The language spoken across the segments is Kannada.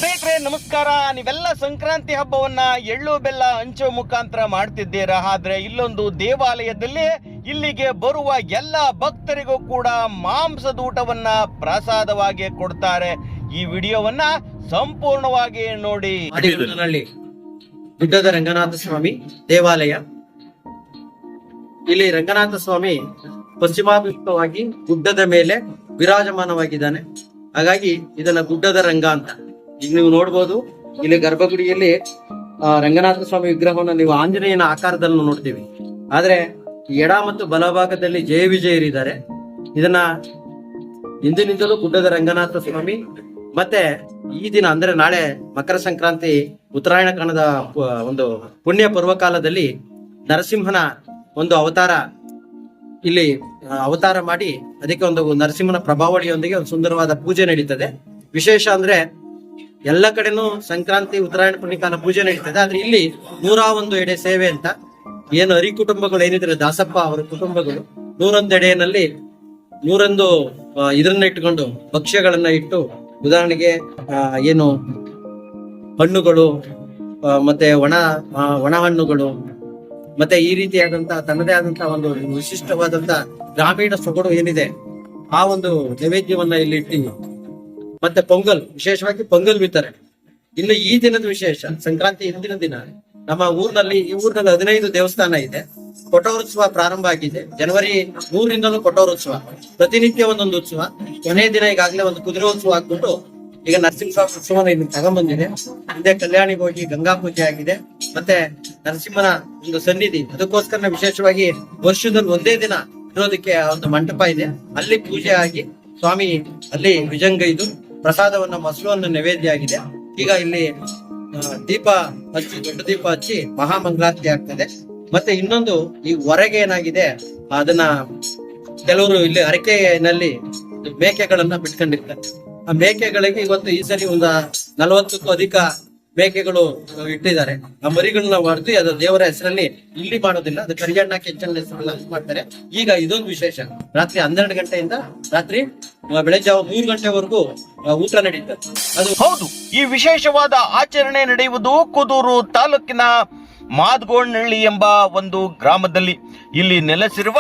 ಸ್ನೇಹಿತರೆ ನಮಸ್ಕಾರ. ನೀವೆಲ್ಲ ಸಂಕ್ರಾಂತಿ ಹಬ್ಬವನ್ನ ಎಳ್ಳು ಬೆಲ್ಲ ಹಂಚೋ ಮುಖಾಂತರ ಮಾಡ್ತಿದ್ದೀರಾ. ಆದ್ರೆ ಇಲ್ಲೊಂದು ದೇವಾಲಯದಲ್ಲಿ ಇಲ್ಲಿಗೆ ಬರುವ ಎಲ್ಲ ಭಕ್ತರಿಗೂ ಕೂಡ ಮಾಂಸದ ಊಟವನ್ನ ಪ್ರಸಾದವಾಗಿ ಕೊಡ್ತಾರೆ. ಈ ವಿಡಿಯೋವನ್ನ ಸಂಪೂರ್ಣವಾಗಿ ನೋಡಿ. ಗುಡ್ಡದ ರಂಗನಾಥ ಸ್ವಾಮಿ ದೇವಾಲಯ. ಇಲ್ಲಿ ರಂಗನಾಥ ಸ್ವಾಮಿ ಪಶ್ಚಿಮಾಭಿಮುಖವಾಗಿ ಗುಡ್ಡದ ಮೇಲೆ ವಿರಾಜಮಾನವಾಗಿದ್ದಾನೆ. ಹಾಗಾಗಿ ಇದನ್ನ ಗುಡ್ಡದ ರಂಗ ಅಂತ ಈಗ ನೀವು ನೋಡ್ಬೋದು. ಇಲ್ಲಿ ಗರ್ಭಗುಡಿಯಲ್ಲಿ ರಂಗನಾಥ ಸ್ವಾಮಿ ವಿಗ್ರಹವನ್ನು ನೀವು ಆಂಜನೇಯನ ಆಕಾರದಲ್ಲಿ ನೋಡ್ತೀವಿ. ಆದ್ರೆ ಎಡ ಮತ್ತು ಬಲಭಾಗದಲ್ಲಿ ಜಯ ವಿಜಯರಿದ್ದಾರೆ. ಇದನ್ನ ಹಿಂದಿನಿಂದಲೂ ಗುಡ್ಡದ ರಂಗನಾಥ ಸ್ವಾಮಿ ಮತ್ತೆ ಈ ದಿನ ಅಂದ್ರೆ ನಾಳೆ ಮಕರ ಸಂಕ್ರಾಂತಿ ಉತ್ತರಾಯಣ ಕಾಲದ ಒಂದು ಪುಣ್ಯ ಪರ್ವಕಾಲದಲ್ಲಿ ನರಸಿಂಹನ ಒಂದು ಅವತಾರ ಇಲ್ಲಿ ಅವತಾರ ಮಾಡಿ ಅದಕ್ಕೆ ಒಂದು ನರಸಿಂಹನ ಪ್ರಭಾವಳಿಯೊಂದಿಗೆ ಒಂದು ಸುಂದರವಾದ ಪೂಜೆ ನಡೀತದೆ. ವಿಶೇಷ ಅಂದ್ರೆ ಎಲ್ಲ ಕಡೆನೂ ಸಂಕ್ರಾಂತಿ ಉತ್ತರಾಯಣ ಪುಣ್ಯಕಾಲ ಪೂಜೆ ನಡೀತದೆ. ಆದ್ರೆ ಇಲ್ಲಿ 101 ಎಡೆ ಸೇವೆ ಅಂತ ಏನು ಹರಿ ಕುಟುಂಬಗಳು ಏನಿದ್ರೆ ದಾಸಪ್ಪ ಅವರ ಕುಟುಂಬಗಳು 101 ಎಡೆಯಲ್ಲಿ 101 ಇದನ್ನ ಇಟ್ಕೊಂಡು ಭಕ್ಷ್ಯಗಳನ್ನ ಇಟ್ಟು, ಉದಾಹರಣೆಗೆ ಏನು ಹಣ್ಣುಗಳು ಮತ್ತೆ ಒಣ ಹಣ್ಣುಗಳು ಮತ್ತೆ ಈ ರೀತಿಯಾದಂತಹ ತನ್ನದೇ ಆದಂತಹ ಒಂದು ವಿಶಿಷ್ಟವಾದಂತ ಗ್ರಾಮೀಣ ಸೊಗಡು ಏನಿದೆ ಆ ಒಂದು ನೈವೇದ್ಯವನ್ನ ಇಲ್ಲಿ ಇಟ್ಟು ಮತ್ತೆ ಪೊಂಗಲ್, ವಿಶೇಷವಾಗಿ ಪೊಂಗಲ್ ವಿತರಣೆ. ಇನ್ನು ಈ ದಿನದ ವಿಶೇಷ ಸಂಕ್ರಾಂತಿ ಹಿಂದಿನ ದಿನ ನಮ್ಮ ಈ ಊರಿನಲ್ಲಿ 15 ದೇವಸ್ಥಾನ ಇದೆ. ಕೊಟ್ಟೋತ್ಸವ ಪ್ರಾರಂಭ ಆಗಿದೆ. ಜನವರಿ 3ರಿಂದಲೂ ಕೊಟ್ಟೋತ್ಸವ, ಪ್ರತಿನಿತ್ಯ ಒಂದೊಂದು ಉತ್ಸವ. ಕೊನೆಯ ದಿನ ಈಗಾಗಲೇ ಒಂದು ಕುದುರೆ ಉತ್ಸವ ಆಗ್ಬಿಟ್ಟು ಈಗ ನರಸಿಂಹ ಉತ್ಸವನ ಇಲ್ಲಿ ತಗೊಂಡ್ಬಂದಿದೆ. ಹಿಂದೆ ಕಲ್ಯಾಣಿಗೆ ಹೋಗಿ ಗಂಗಾ ಪೂಜೆ ಆಗಿದೆ. ಮತ್ತೆ ನರಸಿಂಹನ ಒಂದು ಸನ್ನಿಧಿ, ಅದಕ್ಕೋಸ್ಕರ ವಿಶೇಷವಾಗಿ ವರ್ಷದಲ್ಲಿ ಒಂದೇ ದಿನ ಇರೋದಕ್ಕೆ ಒಂದು ಮಂಟಪ ಇದೆ. ಅಲ್ಲಿ ಪೂಜೆ ಆಗಿ ಸ್ವಾಮಿ ಅಲ್ಲಿ ವಿಜಂಗೈದು ಪ್ರಸಾದವನ್ನ ಮೊಸರನ್ನು ನೈವೇದ್ಯ ಆಗಿದೆ. ಈಗ ಇಲ್ಲಿ ದೀಪ ಹಚ್ಚಿ, ದೊಡ್ಡ ದೀಪ ಹಚ್ಚಿ ಮಹಾಮಂಗಳಾರತಿ ಆಗ್ತದೆ. ಮತ್ತೆ ಇನ್ನೊಂದು ಈ ಹೊರಗೆ ಏನಾಗಿದೆ ಅದನ್ನ ಕೆಲವರು ಇಲ್ಲಿ ಅರಕೆನಲ್ಲಿ ಮೇಕೆಗಳನ್ನ ಬಿಟ್ಕೊಂಡಿರ್ತಾರೆ. ಆ ಮೇಕೆಗಳಿಗೆ ಇವತ್ತು ಈ ಸರಿ ಒಂದು 40ಕ್ಕೂ ಅಧಿಕ ಮೇಕೆಗಳು ಇಟ್ಟಿದ್ದಾರೆ. ಆ ಮರಿಗಳನ್ನ ಹೊಡೆದು ಅದು ದೇವರ ಹೆಸರಲ್ಲಿ ಇಲ್ಲಿ ಮಾಡೋದಿಲ್ಲ, ಅದು ಕರಿಯಣ್ಣ ಕೆಂಚಣ್ಣ ಹೆಸರಲ್ಲಿ ಮಾಡ್ತಾರೆ. ಈಗ ಇದೊಂದು ವಿಶೇಷ, ರಾತ್ರಿ 12 ಗಂಟೆಯಿಂದ ರಾತ್ರಿ ಬೆಳಗ್ಗೆ 3 ಗಂಟೆವರೆಗೂ ಊಟ ನಡೀತದೆ. ಅದು ಹೌದು. ಈ ವಿಶೇಷವಾದ ಆಚರಣೆ ನಡೆಯುವುದು ಕುದೂರು ತಾಲೂಕಿನ ಮಾದಗೋನಹಳ್ಳಿ ಎಂಬ ಒಂದು ಗ್ರಾಮದಲ್ಲಿ. ಇಲ್ಲಿ ನೆಲೆಸಿರುವ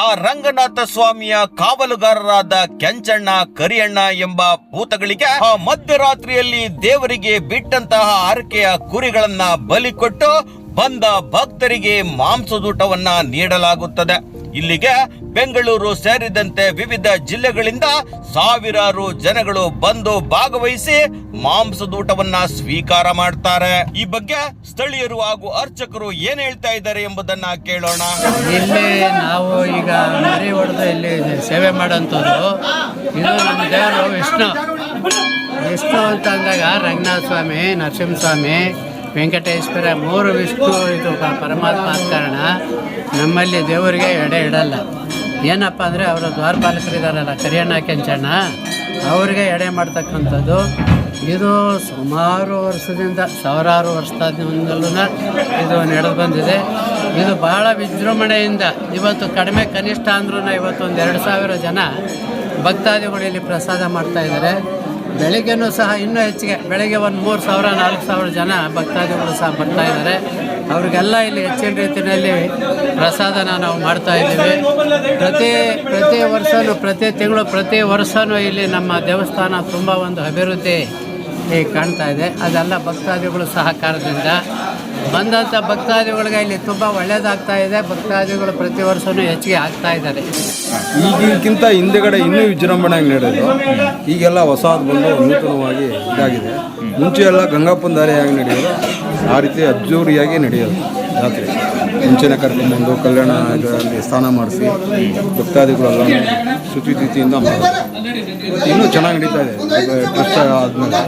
ಆ ರಂಗನಾಥ ಸ್ವಾಮಿಯ ಕಾವಲುಗಾರರಾದ ಕೆಂಚಣ್ಣ, ಕರಿಯಣ್ಣ ಎಂಬ ಭೂತಗಳಿಗೆ ಆ ಮಧ್ಯರಾತ್ರಿಯಲ್ಲಿ ದೇವರಿಗೆ ಬಿಟ್ಟಂತಹ ಹರಕೆಯ ಕುರಿಗಳನ್ನ ಬಲಿ ಕೊಟ್ಟು ಬಂದ ಭಕ್ತರಿಗೆ ಮಾಂಸದೂಟವನ್ನ ನೀಡಲಾಗುತ್ತದೆ. ಇಲ್ಲಿಗೆ ಬೆಂಗಳೂರು ಸೇರಿದಂತೆ ವಿವಿಧ ಜಿಲ್ಲೆಗಳಿಂದ ಸಾವಿರಾರು ಜನಗಳು ಬಂದು ಭಾಗವಹಿಸಿ ಮಾಂಸದೂಟವನ್ನ ಸ್ವೀಕಾರ ಮಾಡ್ತಾರೆ. ಈ ಬಗ್ಗೆ ಸ್ಥಳೀಯರು ಹಾಗೂ ಅರ್ಚಕರು ಏನ್ ಹೇಳ್ತಾ ಇದ್ದಾರೆ ಎಂಬುದನ್ನ ಕೇಳೋಣ. ಇಲ್ಲಿ ನಾವು ಈಗ ಮರಿ ಹೊಡೆದು ಇಲ್ಲಿ ಸೇವೆ ಮಾಡೋಂಥದ್ದು, ಇದು ನಮ್ಮ ದೇವರು ವಿಷ್ಣು ಅಂತ ಅಂದಾಗ ರಂಗನಾಥ ಸ್ವಾಮಿ, ನರಸಿಂಹಸ್ವಾಮಿ, ವೆಂಕಟೇಶ್ವರ 3 ವಿಷ್ಣು ಇದು ಪರಮಾತ್ಮ ಆದ ಕಾರಣ ನಮ್ಮಲ್ಲಿ ದೇವರಿಗೆ ಎಡೆ ಇಡಲ್ಲ. ಏನಪ್ಪ ಅಂದರೆ ಅವರ ದ್ವಾರಪಾಲಕರಿದ್ದಾರಲ್ಲ ಕರಿಯಣ್ಣ ಕೆಂಚಣ್ಣ, ಅವರಿಗೆ ಎಡೆ ಮಾಡ್ತಕ್ಕಂಥದ್ದು. ಇದು ಸುಮಾರು ವರ್ಷದಿಂದ, ಸಾವಿರಾರು ವರ್ಷದಿಂದಲೂ ಇದು ನಡೆದು ಬಂದಿದೆ. ಇದು ಭಾಳ ವಿಜೃಂಭಣೆಯಿಂದ ಇವತ್ತು ಕನಿಷ್ಠ ಅಂದ್ರೂ ಇವತ್ತು 2,000 ಜನ ಭಕ್ತಾದಿಗಳು ಇಲ್ಲಿ ಪ್ರಸಾದ ಮಾಡ್ತಾಯಿದ್ದಾರೆ. ಬೆಳಿಗ್ಗೆನೂ ಸಹ ಇನ್ನೂ ಹೆಚ್ಚಿಗೆ, ಬೆಳಗ್ಗೆ 3,000 4,000 ಜನ ಭಕ್ತಾದಿಗಳು ಸಹ ಬರ್ತಾಯಿದ್ದಾರೆ. ಅವ್ರಿಗೆಲ್ಲ ಇಲ್ಲಿ ಹೆಚ್ಚಿನ ರೀತಿಯಲ್ಲಿ ಪ್ರಸಾದನ ನಾವು ಮಾಡ್ತಾಯಿದ್ದೀವಿ. ಪ್ರತಿ ವರ್ಷವೂ, ಪ್ರತಿ ತಿಂಗಳು, ಪ್ರತಿ ವರ್ಷವೂ ಇಲ್ಲಿ ನಮ್ಮ ದೇವಸ್ಥಾನ ತುಂಬ ಒಂದು ಅಭಿವೃದ್ಧಿ ಕಾಣ್ತಾ ಇದೆ. ಅದೆಲ್ಲ ಭಕ್ತಾದಿಗಳು ಸಹಕಾರದಿಂದ ಬಂದಂಥ ಭಕ್ತಾದಿಗಳಿಗೆ ಇಲ್ಲಿ ತುಂಬ ಒಳ್ಳೆಯದಾಗ್ತಾ ಇದೆ. ಭಕ್ತಾದಿಗಳು ಪ್ರತಿ ವರ್ಷವೂ ಹೆಚ್ಚಿಗೆ ಆಗ್ತಾ ಇದ್ದಾರೆ. ಈಗಿನಕ್ಕಿಂತ ಹಿಂದೆಗಡೆ ಇನ್ನೂ ವಿಜೃಂಭಣೆಯಾಗಿ ನಡೆಯೋದು. ಈಗೆಲ್ಲ ಹೊಸದು ಬಂದು ನೂತನವಾಗಿ ಇದಾಗಿದೆ. ಮುಂಚೆ ಎಲ್ಲ ಗಂಗಾಪುನ ದಾರಿಯಾಗಿ ನಡೆಯೋದು, ಆ ರೀತಿ ಅದ್ದೂರಿಯಾಗಿ ನಡೆಯೋದು ಜಾತ್ರೆ. ಮುಂಚೆನೇ ಕರ್ಕೊಂಡ್ಬಂದು ಕಲ್ಯಾಣ ಇದರಲ್ಲಿ ಸ್ನಾನ ಮಾಡಿಸಿ ಭಕ್ತಾದಿಗಳೆಲ್ಲ ಶುಚಿತಿಥಿಯಿಂದ ಮಾಡೋದು. ಇನ್ನೂ ಚೆನ್ನಾಗಿ ನಡೀತಾ ಇದೆ. ಟ್ರಸ್ಟ್ ಆದಮೇಲೆ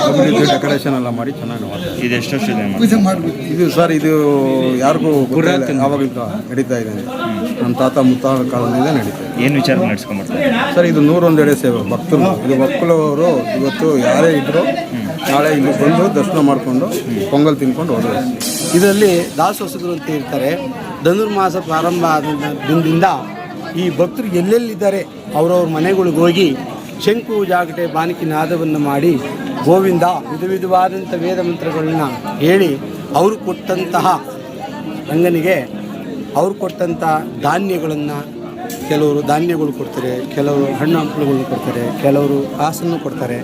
ಅಭಿವೃದ್ಧಿ ಡೆಕೋರೇಷನ್ ಎಲ್ಲ ಮಾಡಿ ಚೆನ್ನಾಗಿ ಮಾಡ್ತಾರೆ. ಇದು ಸರ್, ಇದು ಯಾರಿಗೂ ಆವಾಗಲಿಂದ ನಡೀತಾ ಇದೆ. ನಮ್ಮ ತಾತ ಮುತ್ತಾದ ಕಾಲದಿಂದ ನಡೀತಾ ಇದೆ. ಏನು ವಿಚಾರ ನಡೆಸ್ಕೊಂಡ್ಬರ್ತಾರೆ ಸರ್? ಇದು 101 ಎಡೆ ಸೇವೆ ಭಕ್ತರು. ಇದು ಮಕ್ಕಳವರು ಇವತ್ತು ಯಾರೇ ಇದ್ದರೂ ನಾಳೆ ಇಲ್ಲಿ ಬಂದು ದರ್ಶನ ಮಾಡಿಕೊಂಡು ಪೊಂಗಲ್ ತಿನ್ಕೊಂಡು ಹೋದ್ರು. ಇದರಲ್ಲಿ ದಾಸೋಸಗಳು ಅಂತ ಇರ್ತಾರೆ. ಧನುರ್ಮಾಸ ಪ್ರಾರಂಭ ಆದ ದಿನದಿಂದ ಈ ಭಕ್ತರು ಎಲ್ಲೆಲ್ಲಿದ್ದಾರೆ ಅವರವ್ರ ಮನೆಗಳಿಗೆ ಹೋಗಿ ಶಂಕು ಜಾಗಟೆ ಬಾನಿಕಿ ನಾದವನ್ನು ಮಾಡಿ ಗೋವಿಂದ ವಿಧವಾದಂಥ ವೇದ ಮಂತ್ರಗಳನ್ನ ಹೇಳಿ ಅವರು ಕೊಟ್ಟಂತಹ ರಂಗನಿಗೆ ಅವ್ರು ಕೊಟ್ಟಂಥ ಧಾನ್ಯಗಳನ್ನು, ಕೆಲವರು ಧಾನ್ಯಗಳು ಕೊಡ್ತಾರೆ, ಕೆಲವರು ಹಣ್ಣು ಹಂಪಲುಗಳನ್ನ ಕೊಡ್ತಾರೆ, ಕೆಲವರು ಕಾಸನ್ನು ಕೊಡ್ತಾರೆ.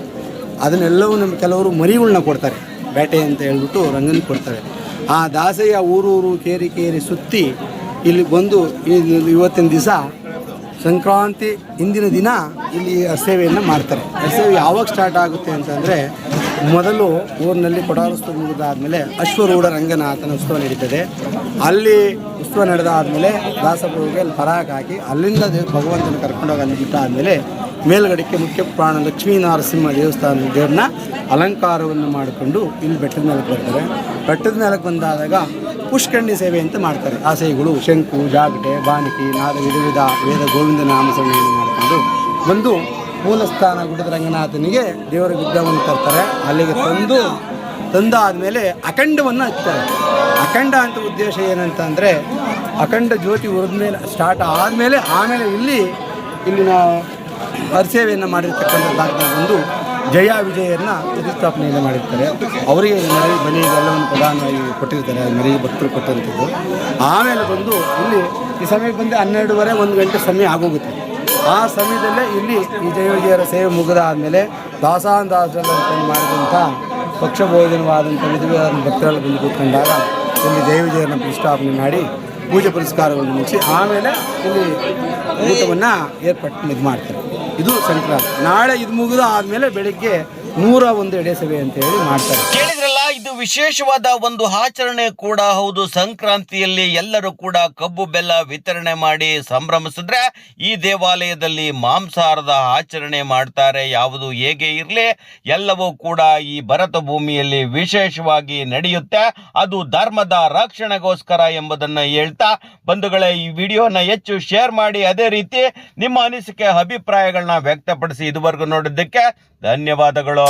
ಅದನ್ನೆಲ್ಲವೂ ನಮ್ಮ ಕೆಲವರು ಮರಿಗಳನ್ನ ಕೊಡ್ತಾರೆ, ಬೇಟೆ ಅಂತ ಹೇಳ್ಬಿಟ್ಟು ರಂಗನಿಗೆ ಕೊಡ್ತಾರೆ. ಆ ದಾಸಯ್ಯ ಊರೂರು ಕೇರಿ ಕೇರಿ ಸುತ್ತಿ ಇಲ್ಲಿ ಬಂದು ಇವತ್ತಿನ ದಿವಸ ಸಂಕ್ರಾಂತಿ ಹಿಂದಿನ ದಿನ ಇಲ್ಲಿ ಸೇವೆಯನ್ನು ಮಾಡ್ತಾರೆ. ಸೇವೆ ಯಾವಾಗ ಸ್ಟಾರ್ಟ್ ಆಗುತ್ತೆ ಅಂತಂದರೆ, ಮೊದಲು ಊರಿನಲ್ಲಿ ಕೊಡಾರೋತ್ಸವ ಮುಗಿದಾದಮೇಲೆ ಅಶ್ವರೂಢ ರಂಗನಾಥನ ಉತ್ಸವ ನಡೀತದೆ. ಅಲ್ಲಿ ಉತ್ಸವ ನಡೆದಾದಮೇಲೆ ದಾಸಪ್ರಭುಗೆ ಅಲ್ಲಿ ಪರಾಗ ಹಾಕಿ ಅಲ್ಲಿಂದ ಭಗವಂತನ ಕರ್ಕೊಂಡೋಗಿ ಅಲ್ಲಿ ಬಿಟ್ಟಾದಮೇಲೆ ಮೇಲ್ಗಡೆಗೆ ಮುಖ್ಯ ಪ್ರಾಣ ಲಕ್ಷ್ಮೀ ನರಸಿಂಹ ದೇವಸ್ಥಾನದ ದೇವ್ರನ್ನ ಅಲಂಕಾರವನ್ನು ಮಾಡಿಕೊಂಡು ಇಲ್ಲಿ ಬೆಟ್ಟದ ಮೇಲೆ ಬರ್ತಾರೆ. ಬೆಟ್ಟದ ಮೇಲೆ ಬಂದಾದಾಗ ಪುಷ್ಕರಣಿ ಸೇವೆ ಅಂತ ಮಾಡ್ತಾರೆ. ಆಸೆಗಳು ಶಂಕು, ಜಾಗಟೆ, ಬಾನಿಕಿ, ನಾದ ವಿಧ ವೇದ ಗೋವಿಂದ ನಾಮಸ್ಮರಣೆಯನ್ನು ಮಾಡಿಕೊಂಡು ಬಂದು ಮೂಲಸ್ಥಾನ ಗುಡ್ಡದ ರಂಗನಾಥನಿಗೆ ದೇವರ ವಿಗ್ರಹವನ್ನು ತರ್ತಾರೆ. ಅಲ್ಲಿಗೆ ತಂದಾದಮೇಲೆ ಅಖಂಡವನ್ನು ಹಚ್ತಾರೆ. ಅಖಂಡ ಅಂತ ಉದ್ದೇಶ ಏನಂತಂದರೆ, ಅಖಂಡ ಜ್ಯೋತಿ ಉರಿದ ಮೇಲೆ ಸ್ಟಾರ್ಟ್ ಆದಮೇಲೆ ಆಮೇಲೆ ಇಲ್ಲಿನ ಹರಿಸೇವೆಯನ್ನು ಮಾಡಿರ್ತಕ್ಕಂಥ ಭಾಗದಲ್ಲಿ ಬಂದು ಜಯ ವಿಜಯರನ್ನ ಪ್ರತಿಷ್ಠಾಪನೆಯನ್ನು ಮಾಡಿರ್ತಾರೆ. ಅವರಿಗೆ ಮರಿ ಬಲಿ ಎಲ್ಲವನ್ನು ಪ್ರಧಾನವಾಗಿ ಕೊಟ್ಟಿರ್ತಾರೆ, ಮರಿ ಭಕ್ತರು ಕೊಟ್ಟಂಥದ್ದು. ಆಮೇಲೆ ಬಂದು ಇಲ್ಲಿ ಈ ಸಮಯಕ್ಕೆ ಬಂದು 12:30 1 ಗಂಟೆ ಸಮಯ ಆಗೋಗುತ್ತೆ. ಆ ಸಮಯದಲ್ಲೇ ಇಲ್ಲಿ ಈ ಜಯ ವಿಜಯರ ಸೇವೆ ಮುಗಿದಾದಮೇಲೆ ದಾಸಾಂದಾಸರಲ್ಲಿ ಮಾಡಿದಂಥ ಪಕ್ಷ ಭೋಜನವಾದಂಥ ವಿಧವಾದ ಭಕ್ತರಲ್ಲಿ ಬಂದು ಕೂತ್ಕೊಂಡಾಗ ಇಲ್ಲಿ ಜಯ ವಿಜಯರನ್ನ ಪ್ರತಿಷ್ಠಾಪನೆ ಮಾಡಿ ಪೂಜೆ ಪುರಸ್ಕಾರಗಳನ್ನು ಮುಗಿಸಿ ಆಮೇಲೆ ಇಲ್ಲಿ ಊಟವನ್ನು ಏರ್ಪಟ್ಟು ಇದು ಮಾಡ್ತಾರೆ. ಇದು ಸಂಕ್ರಾಂತಿ. ನಾಳೆ ಇದು ಮುಗಿದ ಆದಮೇಲೆ ಬೆಳಿಗ್ಗೆ 101 ಎಡೆ ಸಭೆ ಅಂತ ಹೇಳಿ ಮಾಡ್ತಾರೆ. ಕೇಳಿದ್ರಲ್ಲ, ಇದು ವಿಶೇಷವಾದ ಒಂದು ಆಚರಣೆ ಕೂಡ ಹೌದು. ಸಂಕ್ರಾಂತಿಯಲ್ಲಿ ಎಲ್ಲರೂ ಕೂಡ ಕಬ್ಬು ಬೆಲ್ಲ ವಿತರಣೆ ಮಾಡಿ ಸಂಭ್ರಮಿಸಿದ್ರೆ ಈ ದೇವಾಲಯದಲ್ಲಿ ಮಾಂಸಾಹಾರದ ಆಚರಣೆ ಮಾಡ್ತಾರೆ. ಯಾವುದು ಹೇಗೆ ಇರಲಿ, ಎಲ್ಲವೂ ಕೂಡ ಈ ಭರತ ಭೂಮಿಯಲ್ಲಿ ವಿಶೇಷವಾಗಿ ನಡೆಯುತ್ತೆ. ಅದು ಧರ್ಮದ ರಕ್ಷಣೆಗೋಸ್ಕರ ಎಂಬುದನ್ನು ಹೇಳ್ತಾ, ಬಂಧುಗಳೇ, ಈ ವಿಡಿಯೋನ ಹೆಚ್ಚು ಶೇರ್ ಮಾಡಿ, ಅದೇ ರೀತಿ ನಿಮ್ಮ ಅನಿಸಿಕೆ ಅಭಿಪ್ರಾಯಗಳನ್ನ ವ್ಯಕ್ತಪಡಿಸಿ. ಇದುವರೆಗೂ ನೋಡಿದ್ದಕ್ಕೆ ಧನ್ಯವಾದಗಳು.